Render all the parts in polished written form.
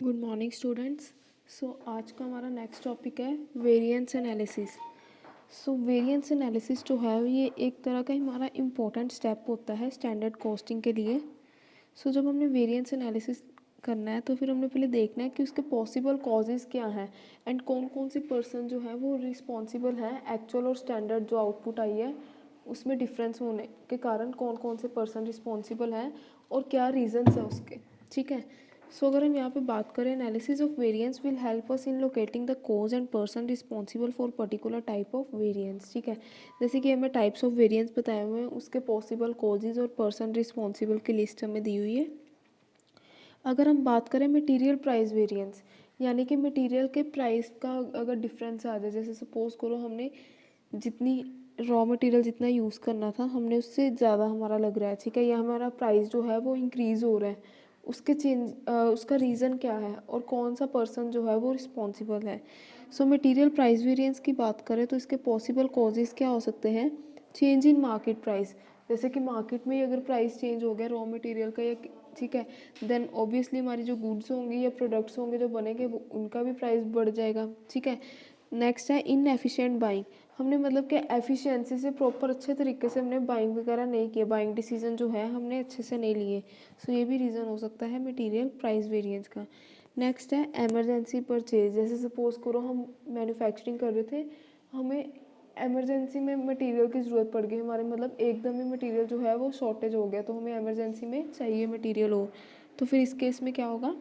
Good morning students. आज का हमारा नेक्स्ट टॉपिक है वेरिएंस एनालिसिस। वेरिएंस एनालिसिस जो है ये एक तरह का हमारा इम्पोर्टेंट स्टेप होता है स्टैंडर्ड कॉस्टिंग के लिए। जब हमने वेरिएंस एनालिसिस करना है तो फिर हमने पहले देखना है कि उसके पॉसिबल कॉजेज़ क्या हैं एंड कौन कौन सी पर्सन जो है वो रिस्पॉन्सिबल है एक्चुअल और स्टैंडर्ड जो आउटपुट आई है उसमें डिफरेंस होने के कारण कौन कौन से पर्सन रिस्पॉन्सिबल हैं और क्या रीजंस है उसके। ठीक है। अगर हम यहाँ पे बात करें analysis of variance will help us in locating the cause and person responsible for particular type of variance. ठीक है। जैसे कि हमें टाइप्स ऑफ वेरिएंस बताए हुए हैं, उसके पॉसिबल कॉजेज और पर्सन रिस्पॉन्सिबल की लिस्ट हमें दी हुई है। अगर हम बात करें मटेरियल प्राइस वेरिएंस, यानी कि मटेरियल के प्राइस का अगर डिफरेंस आ जाए, जैसे सपोज करो हमने जितनी रॉ मटेरियल जितना यूज़ करना था हमने उससे ज़्यादा हमारा लग रहा है, ठीक है, या हमारा प्राइस जो है वो इंक्रीज़ हो रहा है, उसके उसका रीज़न क्या है और कौन सा पर्सन जो है वो रिस्पॉन्सिबल है। मटेरियल प्राइस वेरिएंस की बात करें तो इसके पॉसिबल कॉजेज़ क्या हो सकते हैं। चेंज इन मार्केट प्राइस, जैसे कि मार्केट में अगर प्राइस चेंज हो गया रॉ मटेरियल का या, ठीक है, देन ऑब्वियसली हमारी जो गुड्स होंगी या प्रोडक्ट्स होंगे जो बनेंगे वो उनका भी प्राइस बढ़ जाएगा। ठीक है। नेक्स्ट है इनएफिशिएंट बाइंग, हमने मतलब कि एफिशिएंसी से प्रॉपर अच्छे तरीके से हमने बाइंग वगैरह नहीं किया, बाइंग डिसीजन जो है हमने अच्छे से नहीं लिए। ये भी रीज़न हो सकता है मटेरियल प्राइस वेरिएंस का। नेक्स्ट है एमरजेंसी परचेज, जैसे सपोज करो हम मैन्युफैक्चरिंग कर रहे थे, हमें एमरजेंसी में मटेरियल की ज़रूरत पड़ गई, हमारे मतलब एकदम ही मटेरियल जो है वो शॉर्टेज हो गया, तो हमें एमरजेंसी में चाहिए मटेरियल हो, तो फिर इस केस में क्या होगा,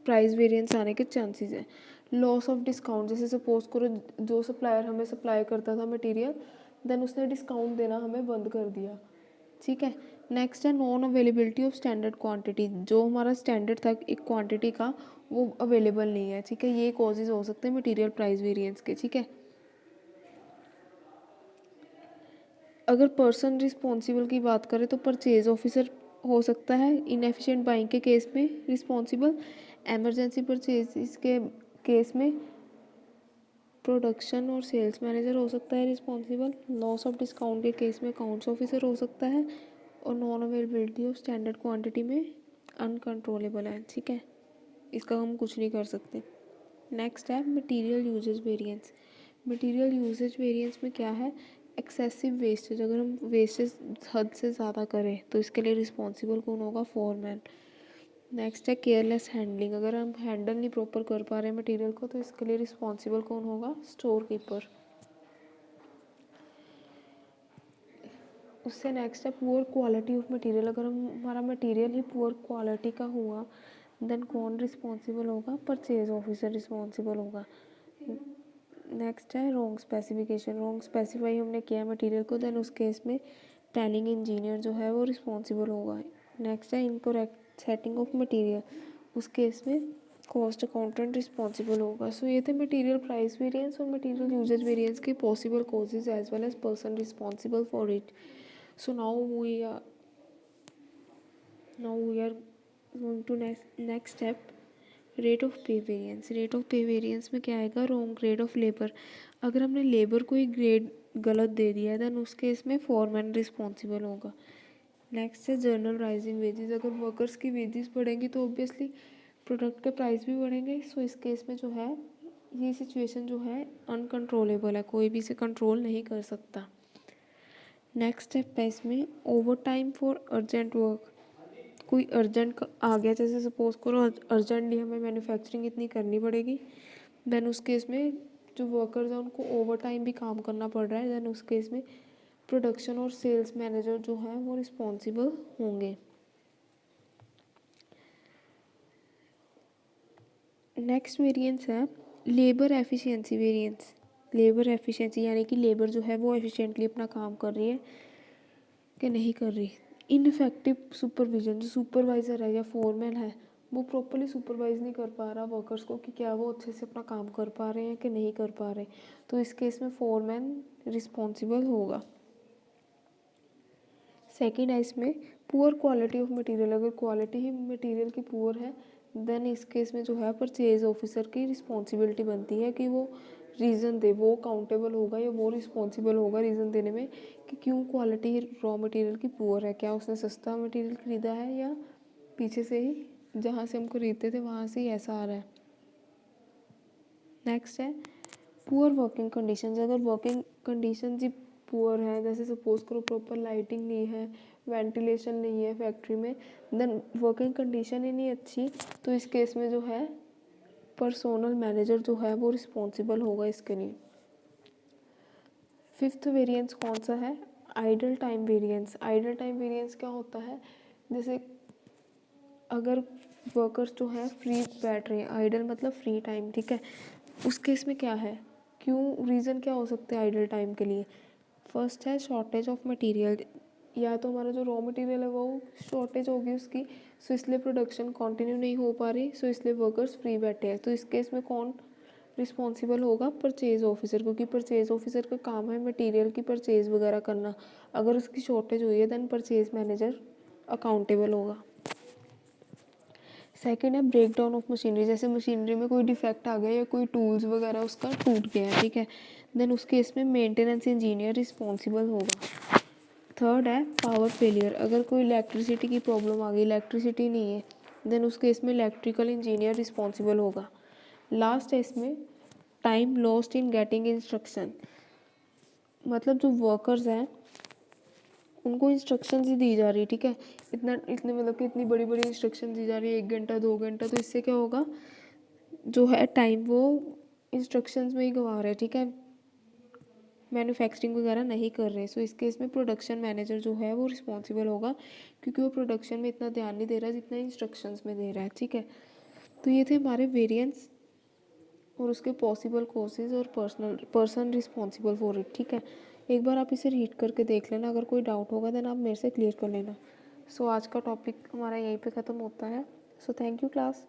प्राइस वेरिएंस आने के चांसेस हैं। लॉस ऑफ डिस्काउंट, जैसे सपोज करो जो सप्लायर हमें सप्लाई करता था मटेरियल, देन उसने डिस्काउंट देना हमें बंद कर दिया। ठीक है। नेक्स्ट है non availability of standard quantity, जो हमारा स्टैंडर्ड था एक क्वांटिटी का वो अवेलेबल नहीं है। ठीक है, ये कॉजेज हो सकते हैं मटेरियल प्राइस वेरिएंस के। ठीक है। अगर पर्सन रिस्पॉन्सिबल की बात करें तो परचेज ऑफिसर हो सकता है इनएफिशिएंट बाइंग के केस में रिस्पॉन्सिबल, एमरजेंसी परचेज के केस में प्रोडक्शन और सेल्स मैनेजर हो सकता है रिस्पॉन्सिबल, लॉस ऑफ डिस्काउंट के केस में अकाउंट्स ऑफिसर हो सकता है, और non availability of standard quantity में अनकंट्रोलेबल है। ठीक है, इसका हम कुछ नहीं कर सकते। नेक्स्ट है material usage variance. Material usage variance में क्या है, एक्सेसिव वेस्टेज, अगर हम वेस्टेज हद से ज़्यादा करें तो इसके लिए रिस्पॉन्सिबल कौन होगा, फोरमैन। नेक्स्ट है केयरलेस हैंडलिंग, अगर हम हैंडल नहीं प्रॉपर कर पा रहे मटेरियल को तो इसके लिए रिस्पॉन्सिबल कौन होगा, स्टोर कीपर। उससे नेक्स्ट है पुअर क्वालिटी ऑफ मटेरियल, अगर हम हमारा मटेरियल ही पुअर क्वालिटी का हुआ देन कौन रिस्पॉन्सिबल होगा, परचेज ऑफिसर रिस्पॉन्सिबल होगा। नेक्स्ट है रॉन्ग स्पेसिफिकेशन, रॉन्ग स्पेसिफाई हमने किया मटेरियल को देन उस केस में प्लानिंग इंजीनियर जो है वो रिस्पॉन्सिबल होगा। नेक्स्ट है इनकरेक्ट सेटिंग ऑफ मटेरियल, उस केस में कॉस्ट अकाउंटेंट रिस्पॉन्सिबल होगा। ये थे मटेरियल प्राइस वेरिएंस और मटेरियल यूजेज वेरिएंस के possible causes as well as person responsible for it. Now we are going to next step, rate of pay variance. Rate of pay variance में क्या आएगा, wrong grade of labour, अगर हमने labour को ही grade गलत दे दिया है देन उस केस में फोरमैन रिस्पॉन्सिबल होगा। नेक्स्ट है जर्नल राइजिंग वेजेस, अगर वर्कर्स की वेजेस बढ़ेंगी तो ऑब्वियसली प्रोडक्ट के प्राइस भी बढ़ेंगे। इस केस में जो है ये सिचुएशन जो है अनकंट्रोलेबल है, कोई भी इसे कंट्रोल नहीं कर सकता। नेक्स्ट स्टेप है इसमें over time for urgent work, कोई अर्जेंट आ गया, जैसे सपोज करो अर्जेंटली हमें मैन्युफैक्चरिंग इतनी करनी पड़ेगी, देन उस केस में जो वर्कर्स हैं उनको ओवर टाइम भी काम करना पड़ रहा है, देन उस केस में प्रोडक्शन और सेल्स मैनेजर जो हैं वो रिस्पॉन्सिबल होंगे। नेक्स्ट वेरिएंस है labour efficiency variance. Labour efficiency यानी कि लेबर जो है वो एफिशिएंटली अपना काम कर रही है कि नहीं कर रही। इनफेक्टिव सुपरविजन, जो सुपरवाइज़र है या फोरमैन है वो प्रॉपरली सुपरवाइज नहीं कर पा रहा वर्कर्स को कि क्या वो अच्छे से अपना काम कर पा रहे हैं कि नहीं कर पा रहे, तो इस केस में फोरमैन रिस्पॉन्सिबल होगा। सेकेंड है इसमें पुअर क्वालिटी ऑफ मटेरियल, अगर क्वालिटी ही मटेरियल की पुअर है देन इस केस में जो है परचेज ऑफिसर की रिस्पॉन्सिबिलिटी बनती है कि वो रीज़न दे, वो अकाउंटेबल होगा या वो रिस्पॉन्सिबल होगा रीज़न देने में कि क्यों क्वालिटी रॉ मटेरियल की पुअर है, क्या उसने सस्ता मटेरियल ख़रीदा है या पीछे से ही जहाँ से हम खरीदते थे वहाँ से ही ऐसा आ रहा है। नेक्स्ट है पुअर वर्किंग कंडीशंस। अगर वर्किंग कंडीशंस ही पुअर है, जैसे सपोज करो प्रॉपर लाइटिंग नहीं है, वेंटिलेशन नहीं है फैक्ट्री में, देन वर्किंग कंडीशन ही नहीं अच्छी, तो इस केस में जो है पर्सोनल मैनेजर जो है वो रिस्पॉन्सिबल होगा इसके लिए। फिफ्थ वेरिएंस कौन सा है? Idle time variance. Idle time variance क्या होता है? जैसे अगर वर्कर्स जो है फ्री बैठ रहे हैं, आइडल मतलब फ्री टाइम, ठीक है, उस केस में क्या है, क्यों, रीज़न क्या हो सकते हैं आइडल टाइम के लिए? फर्स्ट है शॉर्टेज ऑफ मटेरियल, या तो हमारा जो रॉ मटेरियल है वो शॉर्टेज होगी उसकी, सो इसलिए प्रोडक्शन कंटिन्यू नहीं हो पा रही, सो इसलिए वर्कर्स फ्री बैठे हैं। तो इस केस में कौन रिस्पॉन्सिबल होगा? परचेज ऑफिसर, क्योंकि परचेज ऑफिसर का काम है मटेरियल की परचेज वगैरह करना। अगर उसकी शॉर्टेज हुई है देन परचेज मैनेजर अकाउंटेबल होगा। सेकेंड है ब्रेक डाउन ऑफ मशीनरी। जैसे मशीनरी में कोई डिफेक्ट आ गया या कोई टूल्स वगैरह उसका टूट गया है, ठीक है, देन उस केस में मेंटेनेंस इंजीनियर रिस्पॉन्सिबल होगा। थर्ड है पावर फेलियर। अगर कोई इलेक्ट्रिसिटी की प्रॉब्लम आ गई, इलेक्ट्रिसिटी नहीं है, देन उस केस में इलेक्ट्रिकल इंजीनियर रिस्पॉन्सिबल होगा। लास्ट है इसमें time lost in getting instruction. मतलब जो वर्कर्स हैं उनको इंस्ट्रक्शंस ही दी जा रही, ठीक है, इतने मतलब कि इतनी बड़ी बड़ी इंस्ट्रक्शन दी जा रही है, 1 घंटा 2 घंटा, तो इससे क्या होगा, जो है टाइम वो इंस्ट्रक्शंस में ही गंवा रहे हैं, ठीक है, मैन्युफैक्चरिंग वगैरह नहीं कर रहे। सो इस केस में प्रोडक्शन मैनेजर जो है वो रिस्पॉन्सिबल होगा, क्योंकि वो प्रोडक्शन में इतना ध्यान नहीं दे रहा जितना इंस्ट्रक्शंस में दे रहा है, ठीक है। तो ये थे हमारे वेरिएंस और उसके पॉसिबल कोर्सेज और पर्सन रिस्पॉन्सिबल फॉर इट, ठीक है। एक बार आप इसे रीड करके देख लेना, अगर कोई डाउट होगा देन आप मेरे से क्लियर कर लेना। सो आज का टॉपिक हमारा यहीं पे ख़त्म होता है। So thank you class.